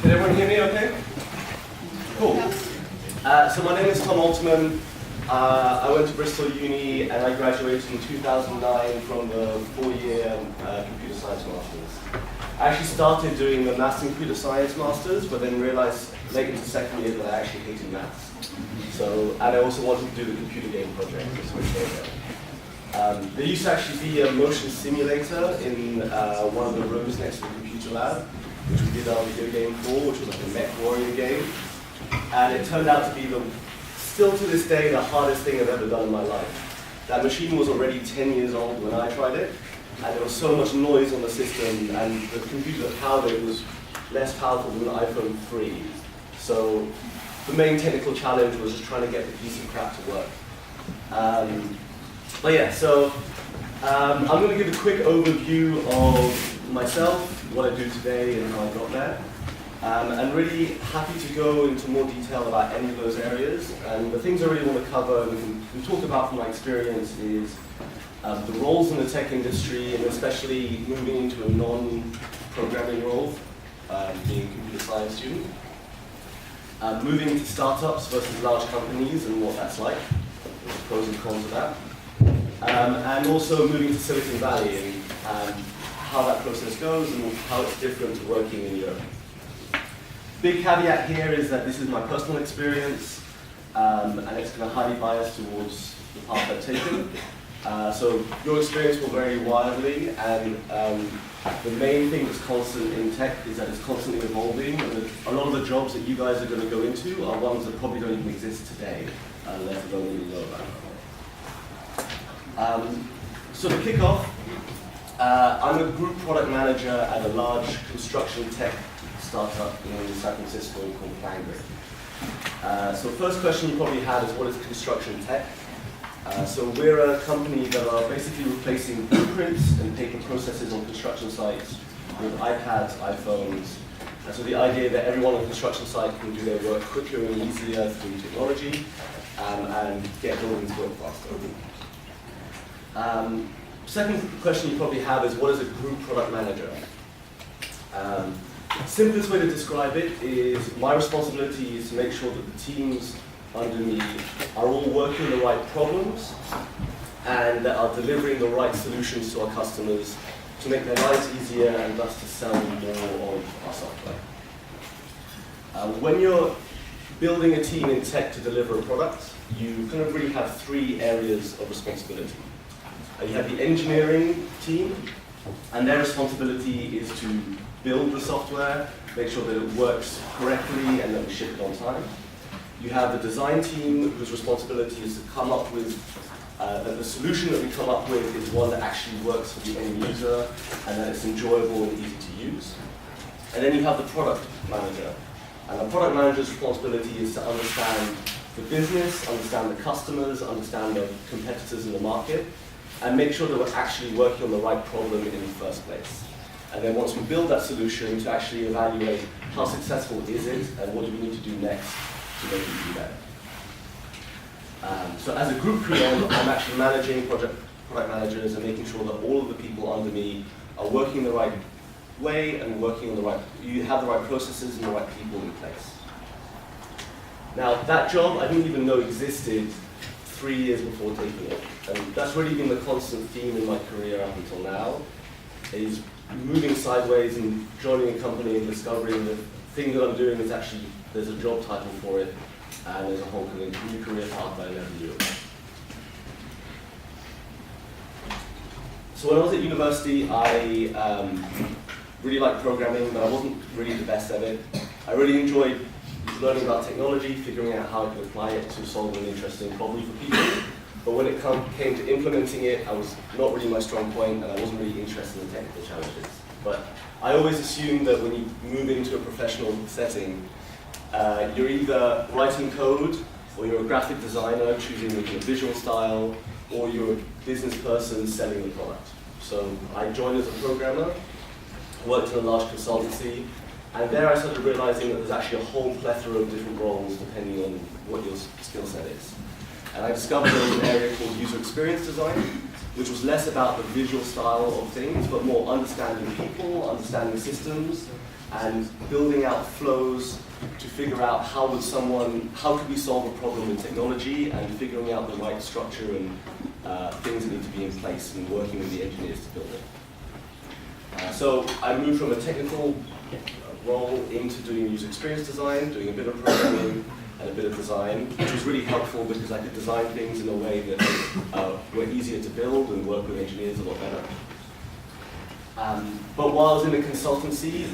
Can everyone hear me okay? Cool. So my name is Tom Altman. I went to Bristol Uni and I graduated in 2009 from the 4-year computer science masters. I actually started doing the maths and computer science masters, but then realized late into second year that I actually hated maths. And I also wanted to do the computer game project, which there used to actually be a motion simulator in one of the rooms next to the computer lab, which we did our video game for, which was like a mech warrior game. And it turned out to be still to this day, the hardest thing I've ever done in my life. That machine was already 10 years old when I tried it, and there was so much noise on the system, and the computer that powered it was less powerful than an iPhone 3. So the main technical challenge was just trying to get the piece of crap to work. But yeah, so I'm going to give a quick overview of myself, what I do today, and how I got there. I'm really happy to go into more detail about any of those areas. And the things I really want to cover and we talk about from my experience is the roles in the tech industry, and especially moving into a non-programming role, being a computer science student. Moving to startups versus large companies and what that's like, the pros and cons of that. And also moving to Silicon Valley and how that process goes and how it's different to working in Europe. Big caveat here is that this is my personal experience, and it's kind of highly biased towards the path I've taken. So your experience will vary wildly, and the main thing that's constant in tech is that it's constantly evolving, and a lot of the jobs that you guys are going to go into are ones that probably don't even exist today, let alone really know about. So to kick off, I'm a group product manager at a large construction tech startup in San Francisco called Flangrid. So first question you probably had is, what is construction tech? So we're a company that are basically replacing blueprints and paper processes on construction sites with iPads, iPhones. And so the idea that everyone on a construction site can do their work quicker and easier through technology and get buildings built faster. Second question you probably have is, what is a group product manager? Simplest way to describe it is my responsibility is to make sure that the teams under me are all working the right problems and that are delivering the right solutions to our customers to make their lives easier and thus to sell more of our software. When you're building a team in tech to deliver a product, you kind of really have 3 areas of responsibility. You have the engineering team, and their responsibility is to build the software, make sure that it works correctly and that we ship it on time. You have the design team, whose responsibility is to come up with, that the solution that we come up with is one that actually works for the end user and that it's enjoyable and easy to use. And then you have the product manager. And the product manager's responsibility is to understand the business, understand the customers, understand the competitors in the market, and make sure that we're actually working on the right problem in the first place. And then once we build that solution, to actually evaluate how successful is it and what do we need to do next to make it do better. So as a group PM, I'm actually managing product managers and making sure that all of the people under me are working the right way and working on the right, you have the right processes and the right people in place. Now that job I didn't even know existed 3 years before taking it. And that's really been the constant theme in my career up until now, is moving sideways and joining a company and discovering the thing that I'm doing is actually, there's a job title for it, and there's a whole new career path that I never knew about. So when I was at university, I really liked programming, but I wasn't really the best at it. I really enjoyed learning about technology, figuring out how I could apply it to solve an interesting problem for people. But when it came to implementing it, I was not really my strong point, and I wasn't really interested in the technical challenges. But I always assumed that when you move into a professional setting, you're either writing code, or you're a graphic designer choosing a visual style, or you're a business person selling the product. So I joined as a programmer, worked in a large consultancy, and there I started realizing that there's actually a whole plethora of different roles depending on what your skill set is. And I discovered there was an area called user experience design, which was less about the visual style of things, but more understanding people, understanding systems, and building out flows to figure out how could we solve a problem in technology, and figuring out the right structure and things that need to be in place, and working with the engineers to build it. So I moved from a technical role into doing user experience design, doing a bit of programming and a bit of design, which was really helpful because I could design things in a way that were easier to build and work with engineers a lot better. But while I was in the consultancy,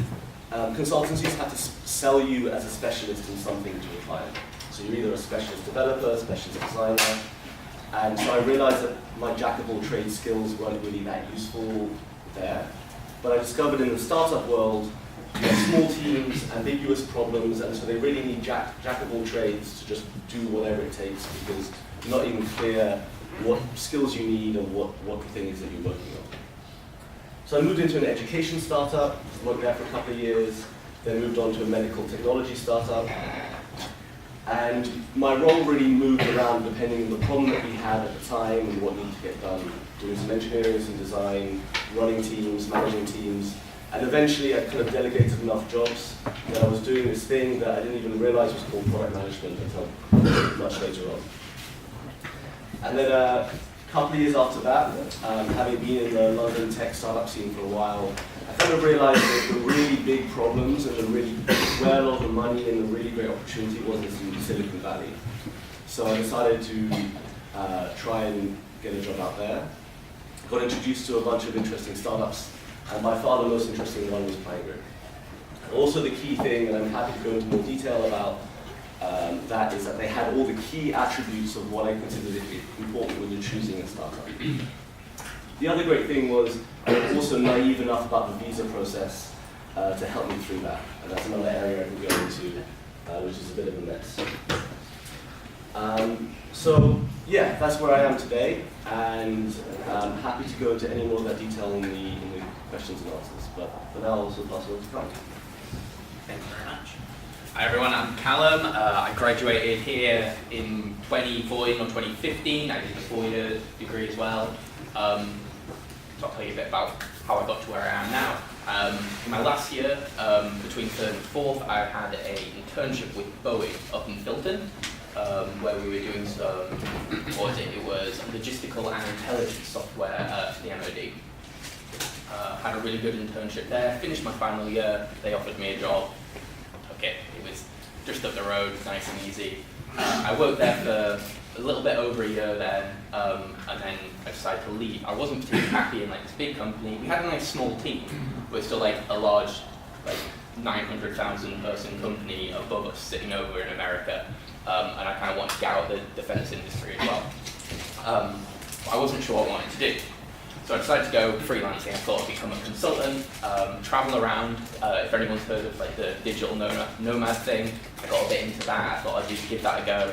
consultancies had to sell you as a specialist in something to a client. So you're either a specialist developer, a specialist designer, and so I realized that my jack-of-all-trades skills weren't really that useful there. But I discovered in the startup world, you have small teams, ambiguous problems, and so they really need jack-of-all-trades to just do whatever it takes, because it's not even clear what skills you need and what the thing is that you're working on. So I moved into an education startup, worked there for a couple of years, then moved on to a medical technology startup. And my role really moved around depending on the problem that we had at the time and what needed to get done. Doing some engineering, some design, running teams, managing teams. And eventually I kind of delegated enough jobs that I was doing this thing that I didn't even realize was called product management until much later on. And then a couple of years after that, having been in the London tech startup scene for a while, I kind of realized that the really big problems and where a lot of the money and the really great opportunity was in Silicon Valley. So I decided to try and get a job out there. Got introduced to a bunch of interesting startups, and by far the most interesting one was PineGrid. Also the key thing, and I'm happy to go into more detail about that, is that they had all the key attributes of what I considered important when you're choosing a startup. The other great thing was I was also naive enough about the visa process to help me through that. And that's another area I can go into, which is a bit of a mess. So yeah, that's where I am today, and I'm happy to go into any more of that detail in the questions and answers. But for now, I'll also pass it over to Callum. Thank you very much. Hi everyone, I'm Callum. I graduated here in 2014 or 2015. I did a 4-year degree as well. So I'll tell you a bit about how I got to where I am now. In my last year, between third and fourth, I had an internship with Boeing up in Filton, where we were doing some, it was logistical and intelligence software for the MOD. Had a really good internship there, finished my final year, they offered me a job, took it. It was just up the road, nice and easy. I worked there for a little bit over a year then, and then I decided to leave. I wasn't particularly happy in this big company. We had a nice small team, but still a large 900,000 person company above us sitting over in America, and I kind of wanted to get out of the defense industry as well. I wasn't sure what I wanted to do. So I decided to go freelancing. I thought I'd become a consultant, travel around. If anyone's heard of the digital nomad thing, I got a bit into that. I thought I'd just give that a go.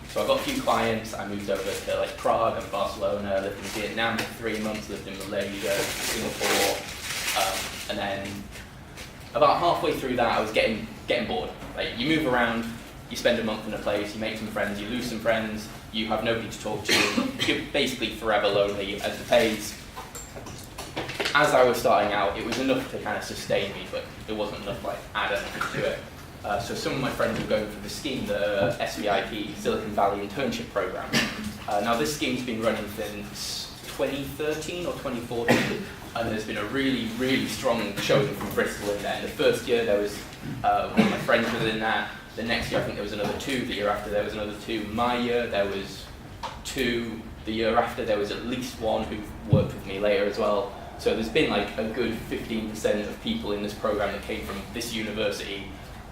So I got a few clients. I moved over to Prague and Barcelona, lived in Vietnam for 3 months, lived in Malaysia, Singapore, and then about halfway through that, I was getting bored. You move around, you spend a month in a place, you make some friends, you lose some friends, you have nobody to talk to, you're basically forever lonely as the pays. As I was starting out, it was enough to kind of sustain me, but it wasn't enough add anything to it. So some of my friends were going through the scheme, the SVIP, Silicon Valley Internship Program. Now this scheme's been running since 2013 or 2014, and there's been a really, really strong showing from Bristol in there. In the first year there was one of my friends was in that. The next year I think there was another 2, the year after there was another 2. My year there was 2, the year after there was at least 1 who worked with me later as well. So there's been a good 15% of people in this program that came from this university,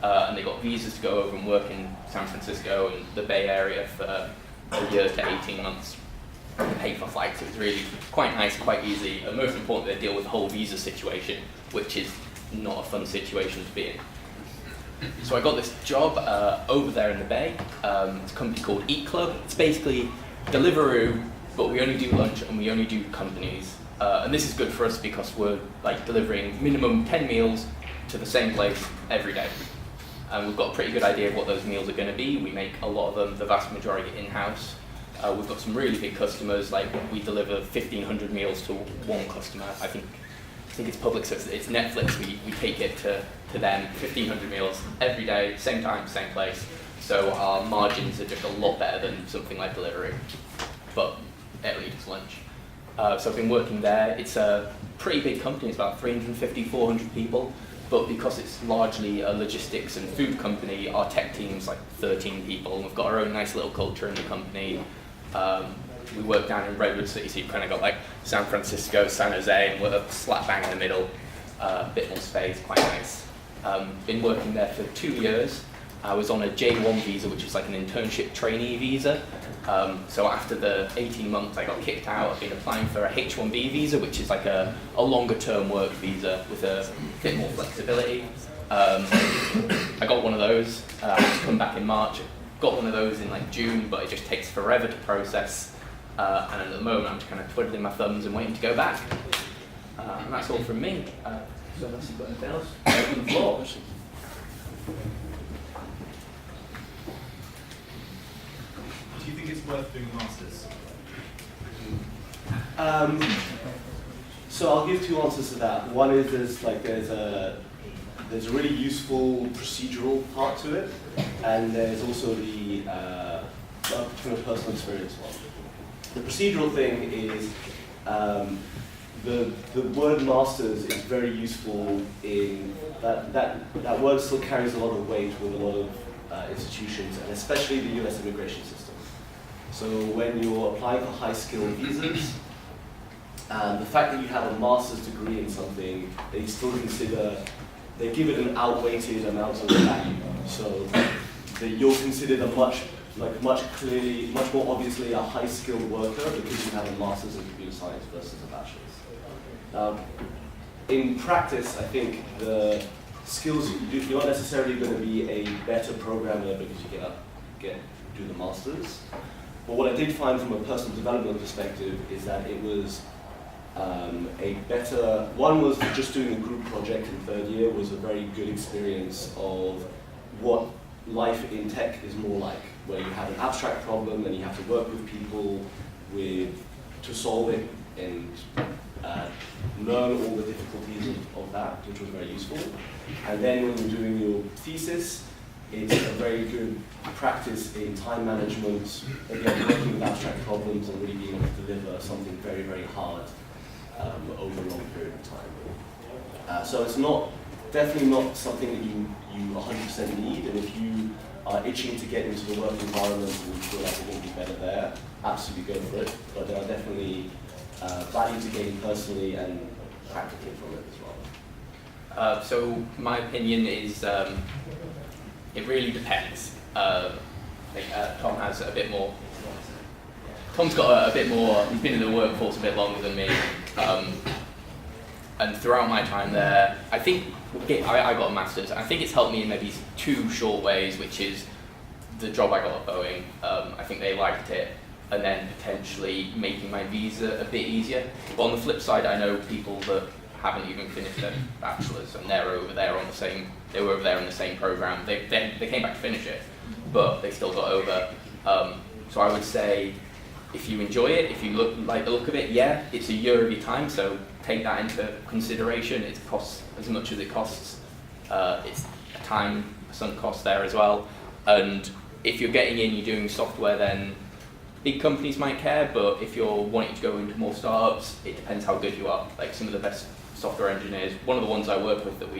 and they got visas to go over and work in San Francisco and the Bay Area for a year to 18 months. Paid for flights. It was really quite nice, quite easy, and most importantly, they deal with the whole visa situation, which is not a fun situation to be in. So I got this job over there in the Bay. It's a company called Eat Club. It's basically Deliveroo, but we only do lunch and we only do companies. And this is good for us because we're delivering minimum 10 meals to the same place every day. And we've got a pretty good idea of what those meals are going to be. We make a lot of them, the vast majority, in-house. We've got some really big customers, we deliver 1,500 meals to one customer. I think think it's public, so it's Netflix. We take it to them, 1,500 meals every day, same time, same place. So our margins are just a lot better than something like delivery, but it'll eat us lunch. So I've been working there. It's a pretty big company. It's about 350, 400 people. But because it's largely a logistics and food company, our tech team's like 13 people. And we've got our own nice little culture in the company. We work down in Redwood City, so you've kind of got like San Francisco, San Jose, and we're slap bang in the middle. A bit more space, quite nice. Been working there for 2 years. I was on a J1 visa, which is like an internship trainee visa. So after the 18 months, I got kicked out. I've been applying for a H1B visa, which is like a longer term work visa with a bit more flexibility. I got one of those. I had to come back in March. Got one of those in like June, but it just takes forever to process. And at the moment, I'm just kind of twiddling my thumbs and waiting to go back. And that's all from me. So unless you've got anything else, open the floor. Do you think it's worth doing a master's? So I'll give 2 answers to that. One is there's a really useful procedural part to it, and there's also the from a personal experience one. The procedural thing is the word masters is very useful in that word still carries a lot of weight with a lot of institutions, and especially the US immigration system. So when you're applying for high-skilled visas, the fact that you have a master's degree in something, they still consider, they give it an outweighted amount of value. So that you're considered a much more obviously a high-skilled worker because you have a master's in computer science versus a bachelor's. In practice, I think the skills, you're not necessarily going to be a better programmer because you do the master's. But what I did find from a personal development perspective is that it was a better, one was just doing a group project in 3rd year was a very good experience of what life in tech is more like, where you have an abstract problem and you have to work with people to solve it and learn all the difficulties of that, which was very useful. And then when you're doing your thesis, it's a very good practice in time management, again, working with abstract problems and really being able to deliver something very, very hard over a long period of time. So it's definitely not something that you 100% need, and if you are itching to get into the work environment and you feel like you're going to be better there, absolutely go for it. But there are definitely value to gain personally and practically from it as well. So my opinion is it really depends. I think Tom has a bit more. Tom's got a bit more. He's been in the workforce a bit longer than me, and throughout my time there, I think I got a master's. I think it's helped me in maybe 2 short ways, which is the job I got at Boeing. I think they liked it, and then potentially making my visa a bit easier. But on the flip side, I know people that haven't even finished their bachelor's, and they're over there on the same. They were over there in the same program. They came back to finish it, but they still got over. So I would say, if you enjoy it, if you like the look of it, yeah, it's a year of your time. So take that into consideration. It costs as much as it costs. It's a time, sunk cost there as well. And if you're getting in, you're doing software, then big companies might care. But if you're wanting to go into more startups, it depends how good you are. Like some of the best software engineers, one of the ones I work with that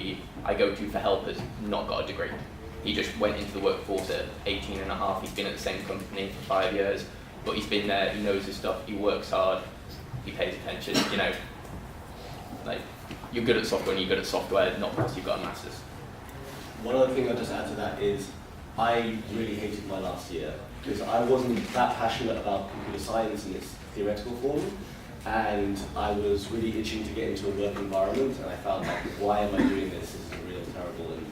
I go to for help has not got a degree. He just went into the workforce at 18 and a half. He's been at the same company for 5 years, but he's been there, he knows his stuff, he works hard, he pays attention, like you're good at software and you're good at software, not because you've got a master's. One other thing I'll just add to that is I really hated my last year because I wasn't that passionate about computer science in its theoretical form. And I was really itching to get into a work environment, and I felt like, why am I doing this? This is real terrible. And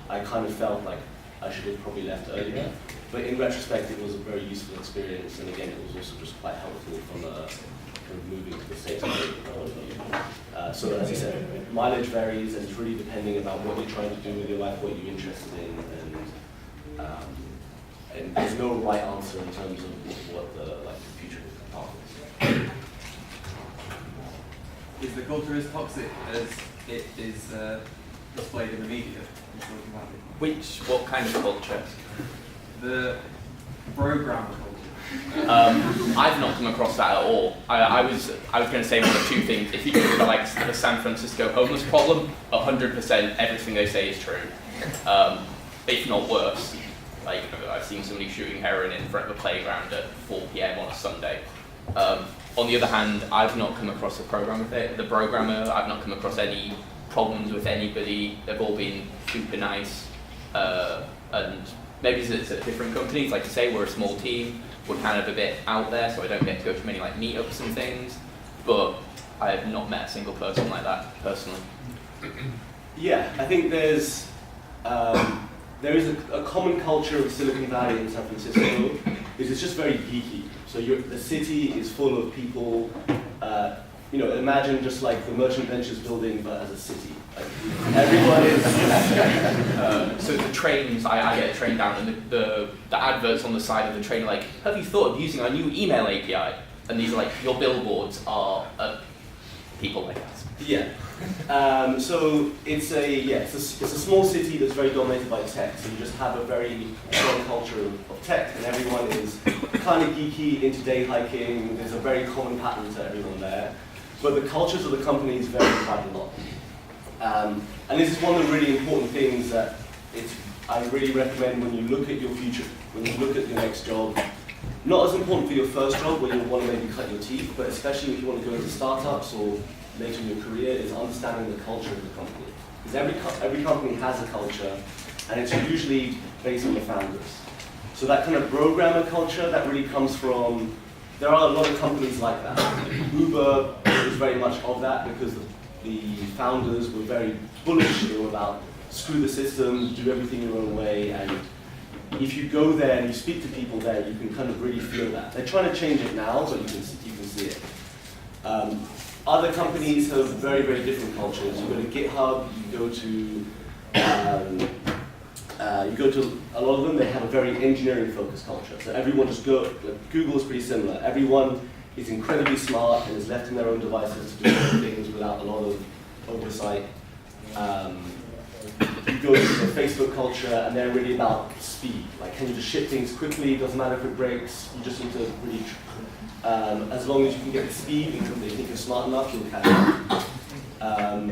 I kind of felt like I should have probably left earlier. But in retrospect, it was a very useful experience, and again, it was also just quite helpful from moving to the States point of view. So as you said, mileage varies, and it's really depending about what you're trying to do with your life, what you're interested in, and there's no right answer in terms of what the future path is. is the culture as toxic as it is displayed in the media in Silicon Valley? What kind of culture? The programmer culture. I've not come across that at all. I was going to say one of two things. If you think about like the San Francisco homeless problem, 100% everything they say is true, if not worse. Like I've seen somebody shooting heroin in front of a playground at 4 p.m. on a Sunday. On the other hand, I've not come across the programmer. I've not come across any problems with anybody. They've all been super nice, and maybe it's at different companies. Like I say, we're a small team. We're kind of a bit out there, so I don't get to go to many like meetups and things. But I have not met a single person like that personally. Yeah, I think there is a common culture of Silicon Valley in San Francisco. It's just very geeky. So the city is full of people. Imagine just like the Merchant Ventures building, but as a city. Like, everyone is. So the trains, I get a train down, and the adverts on the side of the train are like, have you thought of using our new email API? And these are like, your billboards are people like us. Yeah. So it's a small city that's very dominated by tech. So you just have a very strong culture of tech, and everyone is kind of geeky, into day hiking. There's a very common pattern to everyone there. But the cultures of the companies vary quite a lot. And this is one of the really important things that I really recommend when you look at your future, when you look at your next job. Not as important for your first job where you want to maybe cut your teeth, but especially if you want to go into startups or later in your career, is understanding the culture of the company. Because every company has a culture, and it's usually based on the founders. So that kind of programmer culture, that really comes from, there are a lot of companies like that. Uber is very much of that because the founders were very bullish. They were about screw the system, do everything your own way, and if you go there and you speak to people there, you can kind of really feel that. They're trying to change it now, but you can see it. Other companies have very, very different cultures. You go to GitHub, you go to a lot of them, they have a very engineering-focused culture. So everyone just Google is pretty similar. Everyone is incredibly smart and is left in their own devices to do things without a lot of oversight. You go to the Facebook culture, and they're really about speed. Like, can you just ship things quickly? Doesn't matter if it breaks. You just need to really, as long as you can get the speed and they think you're smart enough, you'll catch up.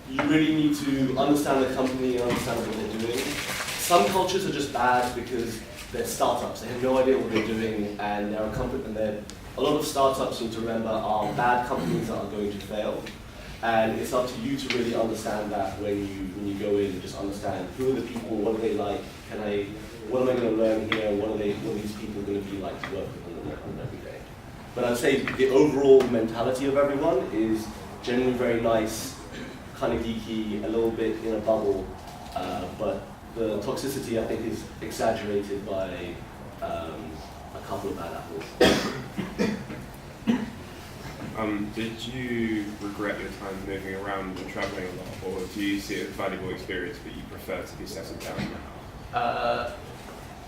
You really need to understand the company and understand what they're doing. Some cultures are just bad because they're startups. They have no idea what they're doing, and they're a company. And a lot of startups, you need to remember, are bad companies that are going to fail. And it's up to you to really understand that when you go in and just understand who are the people, what are they like, what am I going to learn here, what are these people going to be like to work with on every day. But I'd say the overall mentality of everyone is generally very nice, kind of geeky, a little bit in a bubble, but the toxicity I think is exaggerated by a couple of bad apples. Did you regret your time moving around and traveling a lot, or do you see it as a valuable experience but you prefer to be settled down now?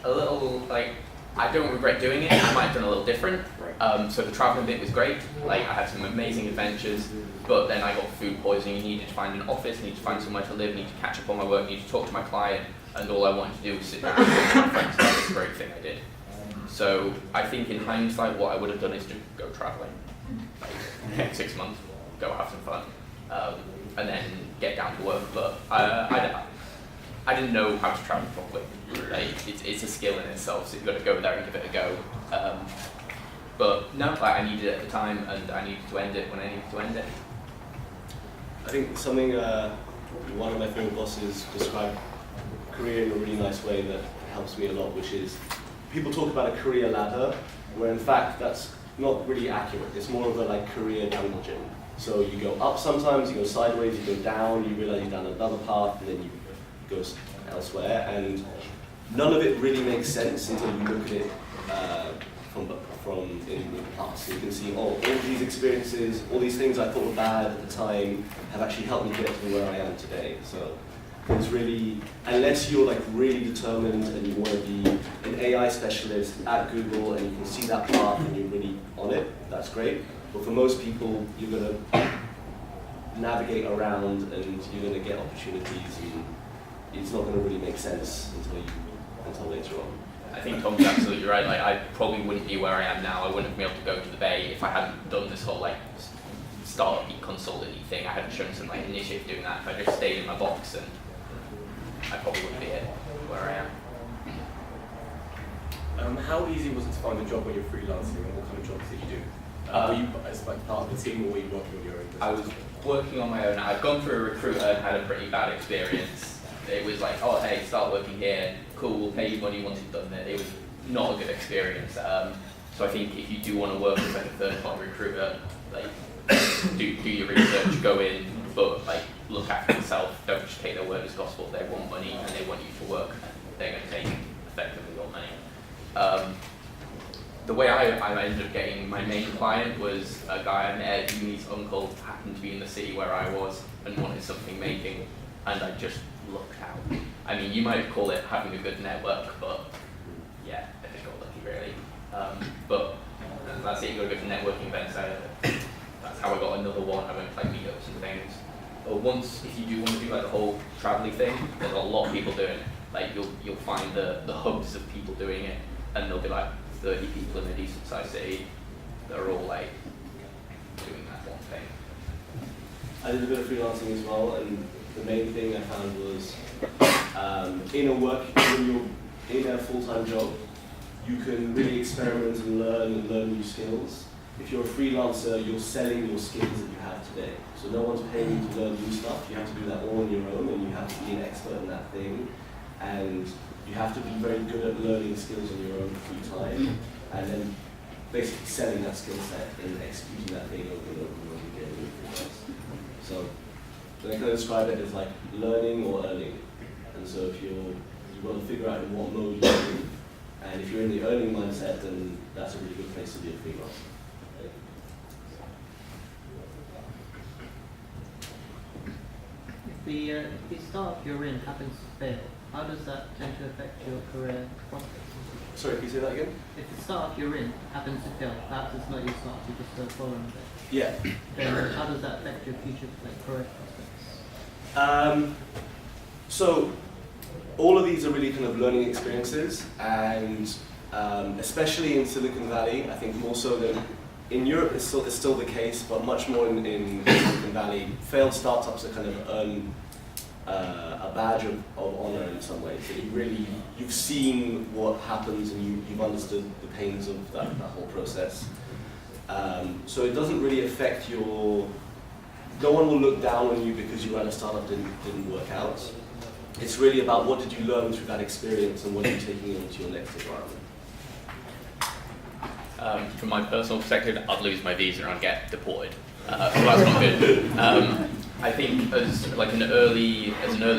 A little, like, I don't regret doing it. I might have done a little different. Right. So the traveling bit was great. Like, I had some amazing adventures, but then I got food poisoning. You needed to find an office, needed to find somewhere to live, needed to catch up on my work, needed to talk to my client, and all I wanted to do was sit down and talk to my friends about this great thing I did. So I think in hindsight, what I would have done is to go traveling. Like, 6 months, go have some fun, and then get down to work. But I didn't know how to travel properly. Like, it's a skill in itself, so you've got to go there and give it a go. But no, I needed it at the time, and I needed to end it when I needed to end it. I think something one of my favorite bosses described career in a really nice way that helps me a lot, which is people talk about a career ladder, where in fact that's not really accurate. It's more of a like career jungle gym. So you go up sometimes, you go sideways, you go down, you realize you're down another path, and then you go elsewhere. And none of it really makes sense until you look at it from in the past. So you can see, all these experiences, all these things I thought were bad at the time have actually helped me get to where I am today. So it's really, unless you're like really determined and you want to be an AI specialist at Google and you can see that path and you're really on it, that's great. But for most people, you're going to navigate around, and you're going to get opportunities, and it's not going to really make sense until later on. I think Tom's absolutely right. Like, I probably wouldn't be where I am now. I wouldn't be able to go to the Bay if I hadn't done this whole like startup consultancy thing. I hadn't shown some like initiative doing that. If I just stayed in my box, then I probably wouldn't be where I am. How easy was it to find a job when you're freelancing, and what kind of jobs did you do? Were you as like part of the team, or were you working on your own business? I was working on my own. I'd gone through a recruiter and had a pretty bad experience. It was like, oh hey, start working here, cool, we'll pay you money once you've done it. It was not a good experience. So I think if you do want to work with like a third-party recruiter, like do your research, go in, but like look after yourself. Don't just take their word as gospel. They want money and they want you to work. They're going to take effectively your money. The way I ended up getting my main client was a guy I met at uni's uncle happened to be in the city where I was and wanted something making, and I just looked out. I mean, you might call it having a good network, but yeah, I just got lucky really. But that's it, you got to go to networking events. That's how I got another one. I went to like meetups and things. But once, if you do want to do like the whole traveling thing, there's a lot of people doing it. Like you'll find the hubs of people doing it, and there'll be like 30 people in a decent sized city that are all like doing that one thing. I did a bit of freelancing as well, and the main thing I found was when you're in a full-time job, you can really experiment and learn new skills. If you're a freelancer, you're selling your skills that you have today. So no one's paying you to learn new stuff. You have to do that all on your own, and you have to be an expert in that thing. And you have to be very good at learning skills on your own free time, and then basically selling that skill set and executing that thing over and over and over again in freelance. So I kind of describe it as like learning or earning. And so if you've got to figure out in what mode you're in, and if you're in the earning mindset, then that's a really good place to be a freelancer. If the startup you're in happens to fail, how does that tend to affect your career prospects? Sorry, can you say that again? If the startup you're in happens to fail, perhaps it's not your startup, you're just following it. Yeah. Then how does that affect your future career prospects? So all of these are really kind of learning experiences, and especially in Silicon Valley, I think more so than in Europe, it's still the case, but much more in Silicon Valley, failed startups are kind of earn a badge of honor in some ways. That you've seen what happens, and you've understood the pains of that whole process. So it doesn't really affect no one will look down on you because you ran a startup didn't work out. It's really about what did you learn through that experience, and what are you taking into your next environment. From my personal perspective, I'd lose my visa and I'd get deported. So that's not good. I think as an early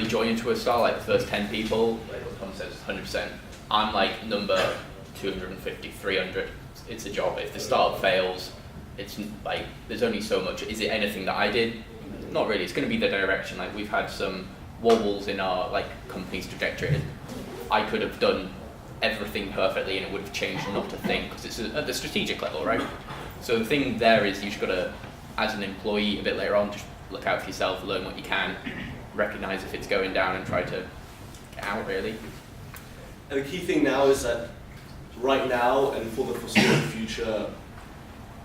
join into a startup, like the first 10 people, like what Tom says, 100%. I'm like number 250, 300. It's a job. If the startup fails, it's like there's only so much. Is it anything that I did? Not really. It's going to be the direction. Like we've had some wobbles in our like company's trajectory. I could have done everything perfectly and it would have changed not a thing, because it's at the strategic level, right? So the thing there is you've got to, as an employee a bit later on, just look out for yourself, learn what you can, recognize if it's going down and try to get out really. And the key thing now is that right now and for the foreseeable future,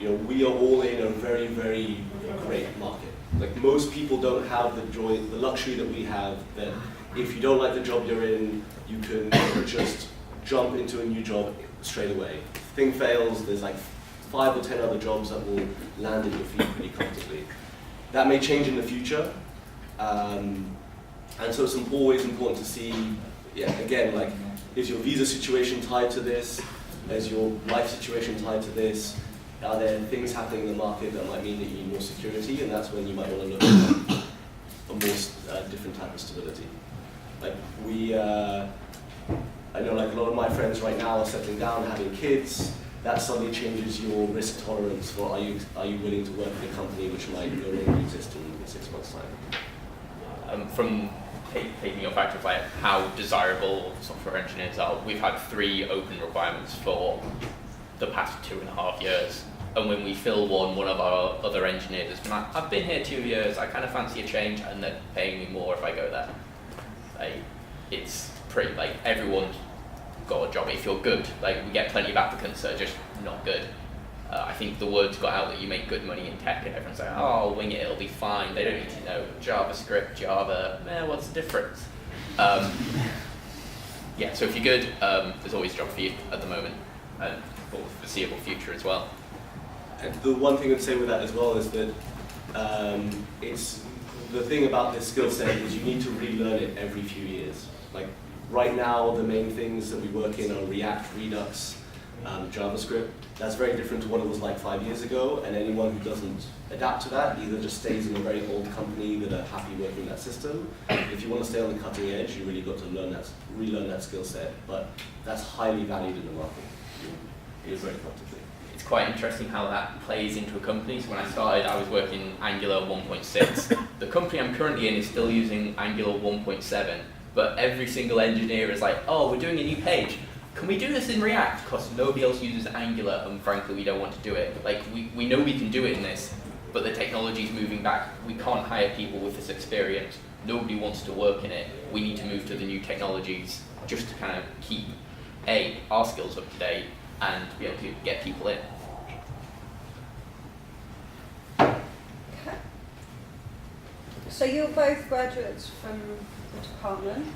we are all in a very, very great market. Like most people don't have the luxury that we have, that if you don't like the job you're in, you can just jump into a new job straight away. If the thing fails, there's like 5 or 10 other jobs that will land at your feet pretty comfortably. That may change in the future, and so it's always important to see, again, like, is your visa situation tied to this? Is your life situation tied to this? Are there things happening in the market that might mean that you need more security? And that's when you might want to look at a more different type of stability. Like I know like a lot of my friends right now are settling down, having kids. That suddenly changes your risk tolerance for are you willing to work in a company which might no longer exist in 6 months' time. From taking your factor of like how desirable software engineers are, we've had 3 open requirements for the past 2.5 years. and when we fill one of our other engineers has been like, I've been here 2 years, I kind of fancy a change, and they're paying me more if I go there. Like, it's pretty, like, everyone's got a job if you're good. Like, we get plenty of applicants that are just not good. I think the word's got out that you make good money in tech, and everyone's like, oh, I'll wing it, it'll be fine. They don't need to know JavaScript, Java, what's the difference? Yeah, so if you're good, there's always a job for you at the moment, and for the foreseeable future as well. And the one thing I'd say with that as well is that it's the thing about this skill set is you need to relearn it every few years. Like right now, the main things that we work in are React, Redux, JavaScript. That's very different to what it was like 5 years ago, and anyone who doesn't adapt to that either just stays in a very old company that are happy working in that system. If you want to stay on the cutting edge, you really got to relearn that skill set, but that's highly valued in the market. It is very comfortably. It's quite interesting how that plays into a company. So when I started, I was working Angular 1.6. The company I'm currently in is still using Angular 1.7, but every single engineer is like, oh, we're doing a new page. Can we do this in React? Because nobody else uses Angular, and frankly, we don't want to do it. Like, we know we can do it in this, but the technology's moving back. We can't hire people with this experience. Nobody wants to work in it. We need to move to the new technologies just to kind of keep, our skills up to date and be able to get people in. Okay. So you're both graduates from the department,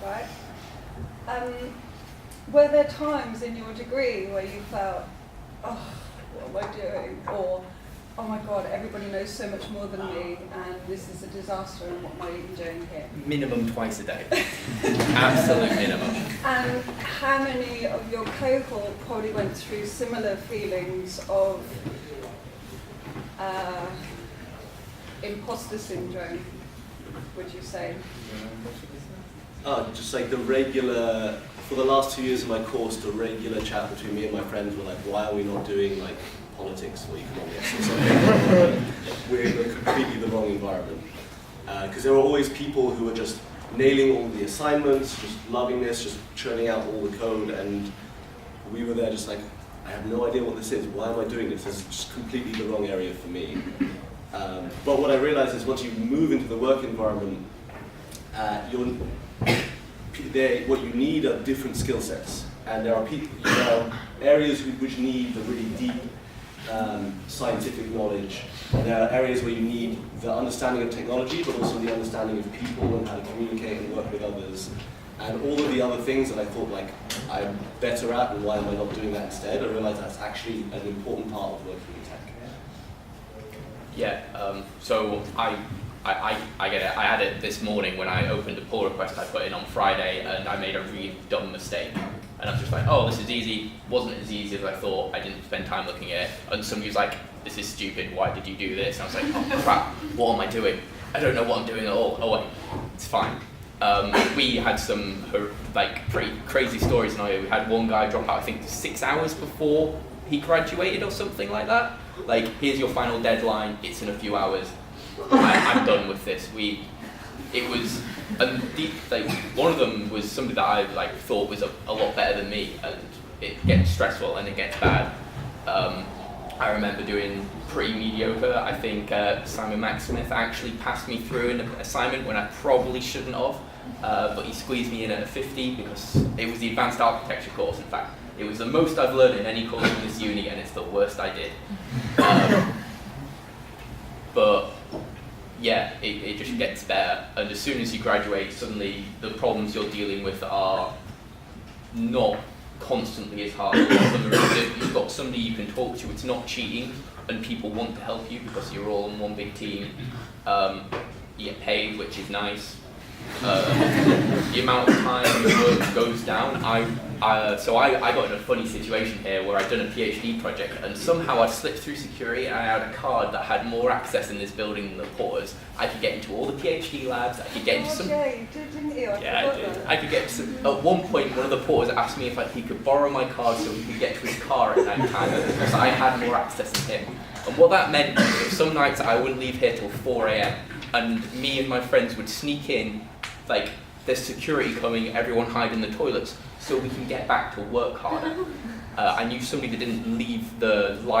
right? Were there times in your degree where you felt, oh, what am I doing? Or, oh my God, everybody knows so much more than me, and this is a disaster, and what am I even doing here? Minimum twice a day. Absolute minimum. And how many of your cohort probably went through similar feelings of impostor syndrome, would you say? Just like the regular, for the last 2 years of my course, the regular chat between me and my friends were like, why are we not doing like politics or economics or something? We're in completely the wrong environment. Because there were always people who were just nailing all the assignments, just loving this, just churning out all the code, and we were there just like, I have no idea what this is, why am I doing this? This is just completely the wrong area for me. But what I realized is once you move into the work environment, what you need are different skill sets, and there are areas which need the really deep scientific knowledge, and there are areas where you need the understanding of technology, but also the understanding of people and how to communicate and work with others, and all of the other things that I thought like I'm better at, and why am I not doing that instead? I realized that's actually an important part of working in tech. Yeah, so I get it. I had it this morning when I opened a pull request I put in on Friday, and I made a really dumb mistake. And I was just like, oh, this is easy. Wasn't as easy as I thought. I didn't spend time looking at it. And somebody was like, this is stupid. Why did you do this? And I was like, oh crap, what am I doing? I don't know what I'm doing at all. Oh wait, it's fine. We had some like pretty crazy stories. And we had one guy drop out, I think 6 hours before he graduated or something like that. Like, here's your final deadline. It's in a few hours. I'm done with this. One of them was somebody that I thought was a lot better than me, and it gets stressful and it gets bad. I remember doing pretty mediocre. I think Simon Max-Smith actually passed me through an assignment when I probably shouldn't have, but he squeezed me in at a 50 because it was the advanced architecture course. In fact, it was the most I've learned in any course in this uni, and it's the worst I did. But yeah, it just gets better, and as soon as you graduate, suddenly the problems you're dealing with are not constantly as hard. You've got somebody you can talk to, it's not cheating, and people want to help you because you're all in one big team. You get paid, which is nice. The amount of time your work goes down. So I got in a funny situation here where I'd done a PhD project, and somehow I'd slipped through security, and I had a card that had more access in this building than the porters. I could get into all the PhD labs. I could get into some. Yeah, you did, didn't you? Yeah, I did. I could get to some. At one point, one of the porters asked me if he could borrow my card so he could get to his car at night time, because I had more access than him. And what that meant was that some nights I wouldn't leave here till 4 a.m. and me and my friends would sneak in, like, there's security coming, everyone hide in the toilets so we can get back to work harder. I knew somebody that didn't leave the library